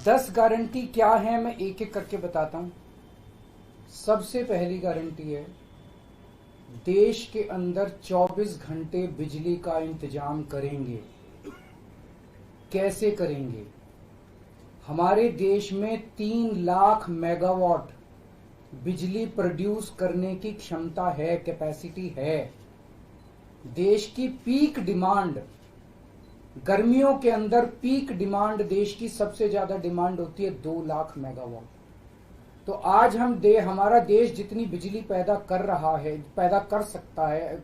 10 guarantee क्या है मैं एक एक करके बताता हूं। सबसे पहली गारंटी है, देश के अंदर 24 घंटे बिजली का इंतजाम करेंगे। कैसे करेंगे? हमारे देश में 3 लाख मेगावाट बिजली प्रोड्यूस करने की क्षमता है, कैपेसिटी है। देश की पीक डिमांड, गर्मियों के अंदर पीक डिमांड देश की सबसे ज्यादा डिमांड होती है 2 लाख मेगावाट। तो आज हमारा देश जितनी बिजली पैदा कर रहा है, पैदा कर सकता है,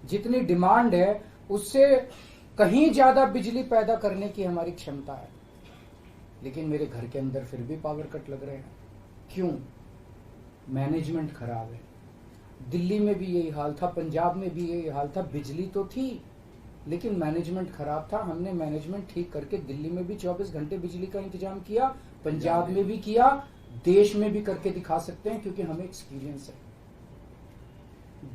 जितनी डिमांड है उससे कहीं ज्यादा बिजली पैदा करने की हमारी क्षमता है। लेकिन मेरे घर के अंदर फिर भी पावर कट लग रहे हैं। क्यों? मैनेजमेंट खराब है। दिल्ली में भी यही हाल था, पंजाब में भी यही हाल था। बिजली तो थी लेकिन मैनेजमेंट खराब था। हमने मैनेजमेंट ठीक करके दिल्ली में भी 24 घंटे बिजली का इंतजाम किया, पंजाब में भी किया, देश में भी करके दिखा सकते हैं क्योंकि हमें एक्सपीरियंस है।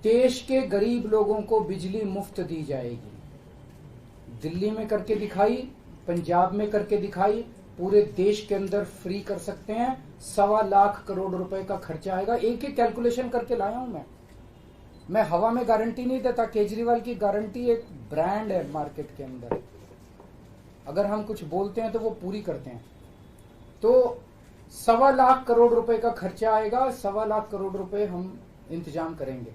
देश के गरीब लोगों को बिजली मुफ्त दी जाएगी। दिल्ली में करके दिखाई, पंजाब में करके दिखाई, पूरे देश के अंदर फ्री कर सकते हैं। 1.25 लाख करोड़ रुपए का खर्चा आएगा। एक एक कैलकुलेशन करके लाया हूं मैं हवा में गारंटी नहीं देता। केजरीवाल की गारंटी एक ब्रांड है मार्केट के अंदर। अगर हम कुछ बोलते हैं तो वो पूरी करते हैं। तो 1.25 लाख करोड़ रुपए का खर्चा आएगा। 1.25 लाख करोड़ रुपए हम इंतजाम करेंगे।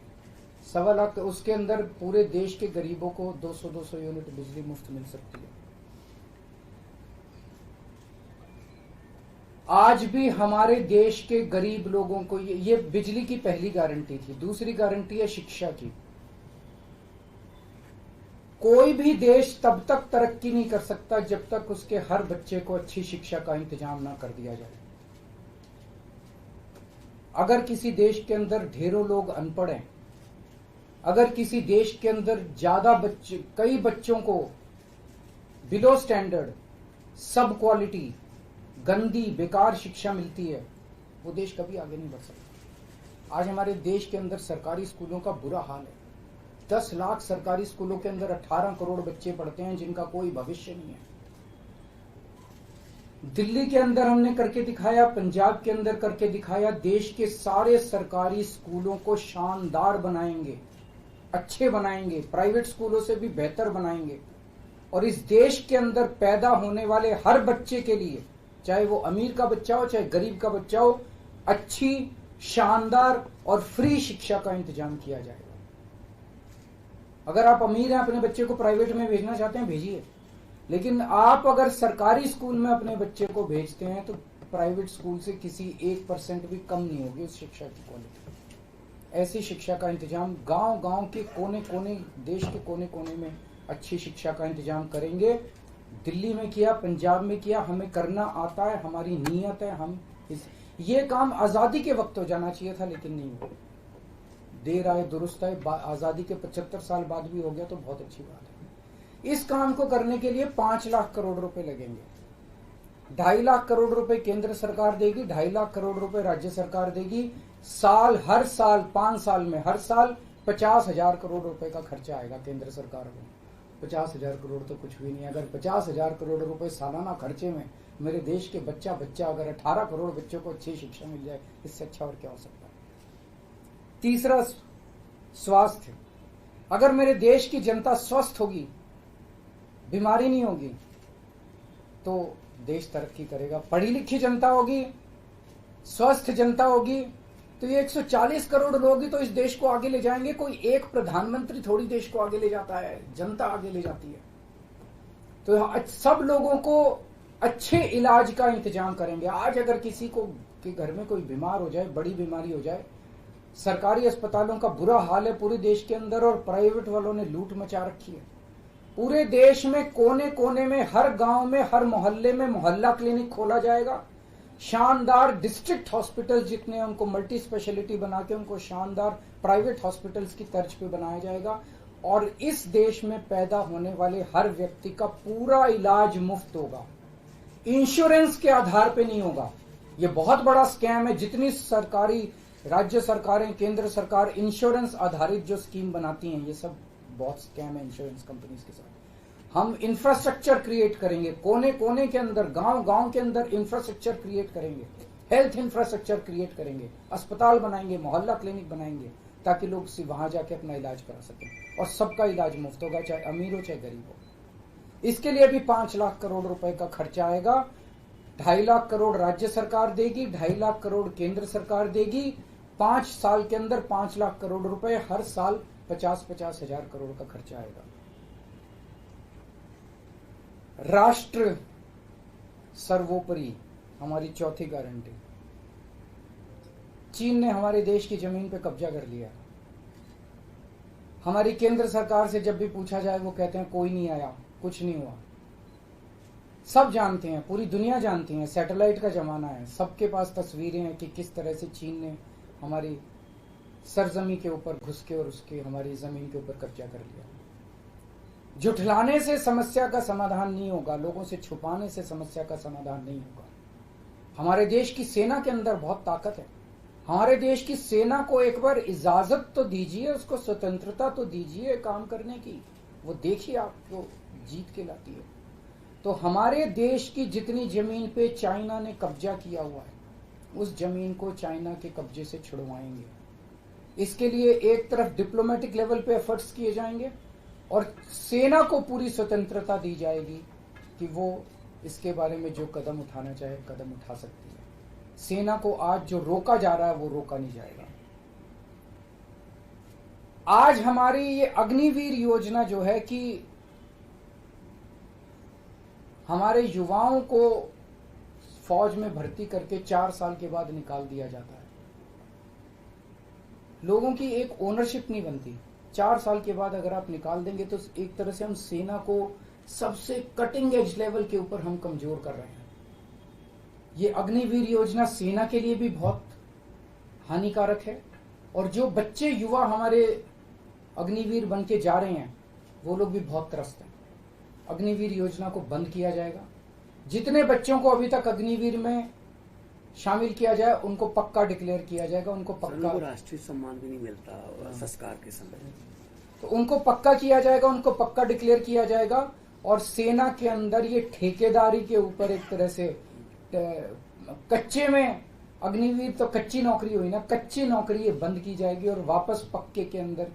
1.25 लाख, उसके अंदर पूरे देश के गरीबों को 200 यूनिट बिजली मुफ्त मिल सकती है। आज भी हमारे देश के गरीब लोगों को ये बिजली की पहली गारंटी थी। दूसरी गारंटी है शिक्षा की। कोई भी देश तब तक तरक्की नहीं कर सकता जब तक उसके हर बच्चे को अच्छी शिक्षा का इंतजाम ना कर दिया जाए। अगर किसी देश के अंदर ढेरों लोग अनपढ़ हैं, अगर किसी देश के अंदर ज्यादा बच्चे, कई बच्चों को बिलो स्टैंडर्ड, सब क्वालिटी, गंदी बेकार शिक्षा मिलती है, वो देश कभी आगे नहीं बढ़ सकता। आज हमारे देश के अंदर सरकारी स्कूलों का बुरा हाल है। 10 लाख सरकारी स्कूलों के अंदर 18 करोड़ बच्चे पढ़ते हैं जिनका कोई भविष्य नहीं है। दिल्ली के अंदर हमने करके दिखाया, पंजाब के अंदर करके दिखाया। देश के सारे सरकारी स्कूलों को शानदार बनाएंगे, अच्छे बनाएंगे, प्राइवेट स्कूलों से भी बेहतर बनाएंगे। और इस देश के अंदर पैदा होने वाले हर बच्चे के लिए, चाहे वो अमीर का बच्चा हो चाहे गरीब का बच्चा हो, अच्छी, शानदार और फ्री शिक्षा का इंतजाम किया जाएगा। अगर आप अमीर हैं, अपने बच्चे को प्राइवेट में भेजना चाहते हैं, भेजिए। लेकिन आप अगर सरकारी स्कूल में अपने बच्चे को भेजते हैं तो प्राइवेट स्कूल से किसी 1% भी कम नहीं होगी उस शिक्षा की क्वालिटी। ऐसी शिक्षा का इंतजाम गांव-गांव के कोने-कोने, देश के कोने-कोने में अच्छी शिक्षा का इंतजाम करेंगे। दिल्ली में किया, पंजाब में किया, हमें करना आता है, हमारी नीयत है। ये काम आजादी के वक्त हो जाना चाहिए था लेकिन नहीं हुआ। देर आए दुरुस्त आए, आजादी के 75 साल बाद भी हो गया तो बहुत अच्छी बात है। इस काम को करने के लिए 5 लाख करोड़ रुपए लगेंगे। 2.5 लाख करोड़ रुपए केंद्र सरकार देगी, 2.5 लाख करोड़ रुपए राज्य सरकार देगी। हर साल 5 साल में हर साल 50,000 करोड़ रुपए का खर्चा आएगा केंद्र सरकार को। 50,000 करोड़ तो कुछ भी नहीं। अगर 50,000 करोड़ रुपए सालाना खर्चे में मेरे देश के बच्चा अगर 18 करोड़ बच्चों को अच्छी शिक्षा मिल जाए, इससे अच्छा और क्या हो सकता है। तीसरा, स्वास्थ्य। अगर मेरे देश की जनता स्वस्थ होगी, बीमारी नहीं होगी, तो देश तरक्की करेगा। पढ़ी लिखी जनता होगी, स्वस्थ जनता होगी, तो ये 140 करोड़ लोग ही तो इस देश को आगे ले जाएंगे। कोई एक प्रधानमंत्री थोड़ी देश को आगे ले जाता है, जनता आगे ले जाती है। तो सब लोगों को अच्छे इलाज का इंतजाम करेंगे। आज अगर किसी को के घर में कोई बीमार हो जाए, बड़ी बीमारी हो जाए, सरकारी अस्पतालों का बुरा हाल है पूरे देश के अंदर और प्राइवेट वालों ने लूट मचा रखी है। पूरे देश में कोने कोने में, हर गांव में, हर मोहल्ले में मोहल्ला क्लिनिक खोला जाएगा। शानदार डिस्ट्रिक्ट हॉस्पिटल जितने, उनको मल्टी स्पेशलिटी बना के उनको शानदार प्राइवेट हॉस्पिटल्स की तर्ज पे बनाया जाएगा। और इस देश में पैदा होने वाले हर व्यक्ति का पूरा इलाज मुफ्त होगा, इंश्योरेंस के आधार पे नहीं होगा। ये बहुत बड़ा स्कैम है। जितनी सरकारी, राज्य सरकारें, केंद्र सरकार इंश्योरेंस आधारित जो स्कीम बनाती हैं, ये सब बहुत स्कैम है इंश्योरेंस कंपनीज के साथ। हम इंफ्रास्ट्रक्चर क्रिएट करेंगे, कोने कोने के अंदर, गांव गांव के अंदर इंफ्रास्ट्रक्चर क्रिएट करेंगे, हेल्थ इंफ्रास्ट्रक्चर क्रिएट करेंगे, अस्पताल बनाएंगे, मोहल्ला क्लिनिक बनाएंगे, ताकि लोग वहां जाके अपना इलाज करा सकें और सबका इलाज मुफ्त होगा, चाहे अमीर हो चाहे गरीब हो। इसके लिए भी 5 लाख करोड़ रुपए का खर्चा आएगा। 2.5 लाख करोड़ राज्य सरकार देगी, 2.5 लाख करोड़ केंद्र सरकार देगी। 5 साल के अंदर 5 लाख करोड़ रुपए, हर साल 50-50 हजार करोड़ का खर्चा आएगा। राष्ट्र सर्वोपरि हमारी चौथी गारंटी। चीन ने हमारे देश की जमीन पे कब्जा कर लिया। हमारी केंद्र सरकार से जब भी पूछा जाए वो कहते हैं कोई नहीं आया, कुछ नहीं हुआ। सब जानते हैं, पूरी दुनिया जानती है, सैटेलाइट का जमाना है, सबके पास तस्वीरें हैं कि किस तरह से चीन ने हमारी सरजमी के ऊपर घुस के और उसके हमारी जमीन के ऊपर कब्जा कर लिया। जुठलाने से समस्या का समाधान नहीं होगा, लोगों से छुपाने से समस्या का समाधान नहीं होगा। हमारे देश की सेना के अंदर बहुत ताकत है। हमारे देश की सेना को एक बार इजाजत तो दीजिए, उसको स्वतंत्रता तो दीजिए काम करने की, वो देखिए आपको जीत के लाती है। तो हमारे देश की जितनी जमीन पे चाइना ने कब्जा किया हुआ है, उस जमीन को चाइना के कब्जे से छुड़वाएंगे। इसके लिए एक तरफ डिप्लोमेटिक लेवल पे एफर्ट्स किए जाएंगे और सेना को पूरी स्वतंत्रता दी जाएगी कि वो इसके बारे में जो कदम उठाना चाहे कदम उठा सकती है। सेना को आज जो रोका जा रहा है वो रोका नहीं जाएगा। आज हमारी ये अग्निवीर योजना जो है कि हमारे युवाओं को फौज में भर्ती करके 4 साल के बाद निकाल दिया जाता है। लोगों की एक ओनरशिप नहीं बनती। 4 साल के बाद अगर आप निकाल देंगे तो एक तरह से हम सेना को सबसे कटिंग एज लेवल के ऊपर हम कमजोर कर रहे हैं। ये अग्निवीर योजना सेना के लिए भी बहुत हानिकारक है और जो बच्चे युवा हमारे अग्निवीर बन के जा रहे हैं वो लोग भी बहुत त्रस्त हैं। अग्निवीर योजना को बंद किया जाएगा। जितने बच्चों को अभी तक अग्निवीर में शामिल किया जाए उनको पक्का डिक्लेयर किया जाएगा, उनको पक्का राष्ट्रीय सम्मान भी नहीं मिलता संस्कार के समय, तो उनको पक्का किया जाएगा, उनको पक्का डिक्लेयर किया जाएगा। और सेना के अंदर ये ठेकेदारी के ऊपर एक तरह से कच्चे में अग्निवीर तो कच्ची नौकरी हुई ना, कच्ची नौकरी ये बंद की जाएगी और वापस पक्के के अंदर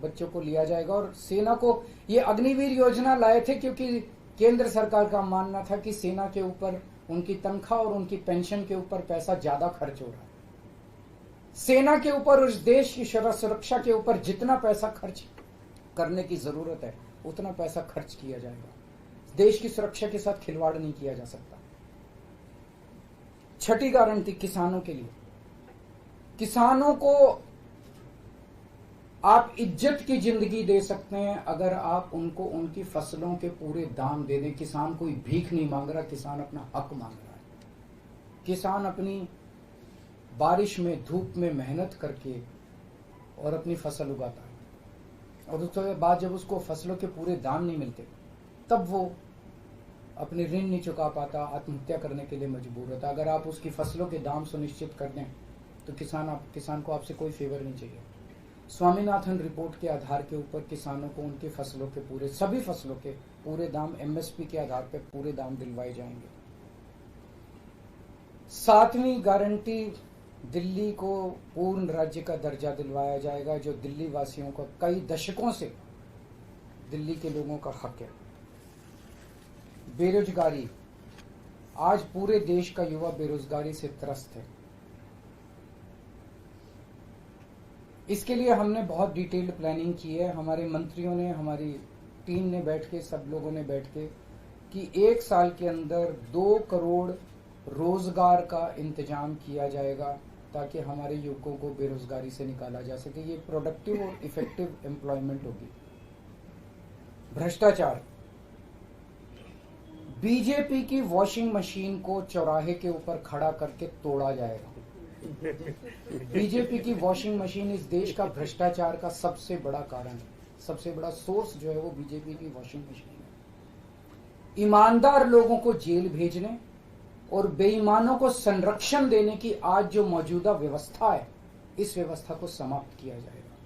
बच्चों को लिया जाएगा। और सेना को ये अग्निवीर योजना लाए थे क्योंकि केंद्र सरकार का मानना था कि सेना के ऊपर उनकी तनख्वाह और उनकी पेंशन के ऊपर पैसा ज्यादा खर्च हो रहा है। सेना के ऊपर, उस देश की सुरक्षा के ऊपर जितना पैसा खर्च करने की जरूरत है उतना पैसा खर्च किया जाएगा। देश की सुरक्षा के साथ खिलवाड़ नहीं किया जा सकता। छठी गारंटी किसानों के लिए। किसानों को आप इज्जत की जिंदगी दे सकते हैं अगर आप उनको उनकी फसलों के पूरे दाम दे दें। किसान कोई भीख नहीं मांग रहा, किसान अपना हक मांग रहा है। किसान अपनी बारिश में, धूप में मेहनत करके और अपनी फसल उगाता है और उसके बाद जब उसको फसलों के पूरे दाम नहीं मिलते तब वो अपने ऋण नहीं चुका पाता, आत्महत्या करने के लिए मजबूर होता। अगर आप उसकी फसलों के दाम सुनिश्चित कर दें तो किसान को आपसे कोई फेवर नहीं चाहिए। स्वामीनाथन रिपोर्ट के आधार के ऊपर किसानों को उनकी फसलों के सभी फसलों के पूरे दाम एमएसपी के आधार पर पूरे दाम दिलवाए जाएंगे। 7वीं गारंटी, दिल्ली को पूर्ण राज्य का दर्जा दिलवाया जाएगा, जो दिल्ली वासियों को कई दशकों से दिल्ली के लोगों का हक है। बेरोजगारी, आज पूरे देश का युवा बेरोजगारी से त्रस्त है। इसके लिए हमने बहुत डिटेल्ड प्लानिंग की है। हमारे मंत्रियों ने, हमारी टीम ने बैठ के, सब लोगों ने बैठ के कि 1 साल के अंदर 2 करोड़ रोजगार का इंतजाम किया जाएगा ताकि हमारे युवकों को बेरोजगारी से निकाला जा सके। ये प्रोडक्टिव और इफेक्टिव एम्प्लॉयमेंट होगी। भ्रष्टाचार, बीजेपी की वॉशिंग मशीन को चौराहे के ऊपर खड़ा करके तोड़ा जाएगा। बीजेपी की वॉशिंग मशीन इस देश का भ्रष्टाचार का सबसे बड़ा कारण है। सबसे बड़ा सोर्स जो है वो बीजेपी की वॉशिंग मशीन है। ईमानदार लोगों को जेल भेजने और बेईमानों को संरक्षण देने की आज जो मौजूदा व्यवस्था है, इस व्यवस्था को समाप्त किया जाएगा।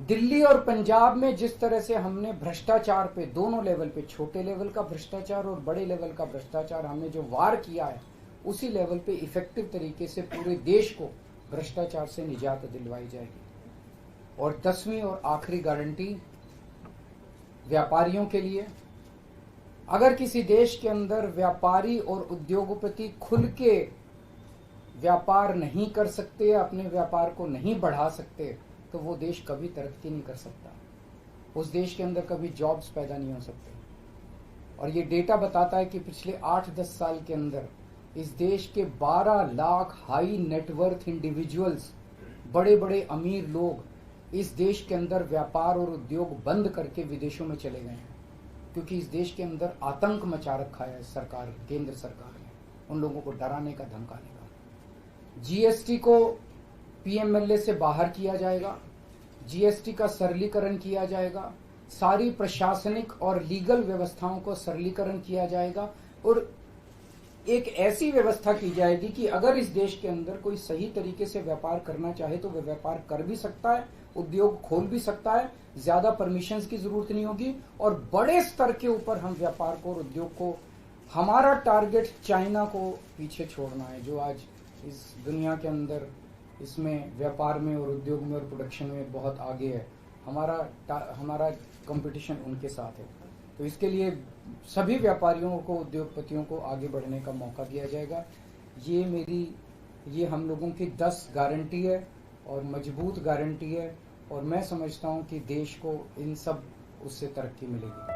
दिल्ली और पंजाब में जिस तरह से हमने भ्रष्टाचार पे दोनों लेवल पे, छोटे लेवल का भ्रष्टाचार और बड़े लेवल का भ्रष्टाचार, हमने जो वार किया है, उसी लेवल पे इफेक्टिव तरीके से पूरे देश को भ्रष्टाचार से निजात दिलवाई जाएगी। और 10वीं और आखिरी गारंटी व्यापारियों के लिए, अगर किसी देश के अंदर व्यापारी और उद्योगपति खुल के व्यापार नहीं कर सकते, अपने व्यापार को नहीं बढ़ा सकते, तो वो देश कभी तरक्की नहीं कर सकता। उस देश के अंदर कभी जॉब्स पैदा नहीं हो सकते। और ये डेटा बताता है कि पिछले 8-10 साल के अंदर इस देश के 12 लाख हाई नेटवर्थ इंडिविजुअल्स, बड़े बड़े अमीर लोग इस देश के अंदर व्यापार और उद्योग बंद करके विदेशों में चले गए हैं, क्योंकि इस देश के अंदर आतंक मचा रखा है सरकार, केंद्र सरकार ने, उन लोगों को डराने का, धमकाने का। जीएसटी को पीएमएलए से बाहर किया जाएगा, जीएसटी का सरलीकरण किया जाएगा, सारी प्रशासनिक और लीगल व्यवस्थाओं को सरलीकरण किया जाएगा, और एक ऐसी व्यवस्था की जाएगी कि अगर इस देश के अंदर कोई सही तरीके से व्यापार करना चाहे तो वह व्यापार कर भी सकता है, उद्योग खोल भी सकता है, ज्यादा परमिशंस की जरूरत नहीं होगी, और बड़े स्तर के ऊपर हम व्यापार को और उद्योग को, हमारा टारगेट चाइना को पीछे छोड़ना है, जो आज इस दुनिया के अंदर इसमें व्यापार में और उद्योग में और प्रोडक्शन में बहुत आगे है। हमारा कंपटीशन उनके साथ है। तो इसके लिए सभी व्यापारियों को, उद्योगपतियों को आगे बढ़ने का मौका दिया जाएगा। ये हम लोगों की 10 गारंटी है और मजबूत गारंटी है, और मैं समझता हूं कि देश को इन सब उससे तरक्की मिलेगी।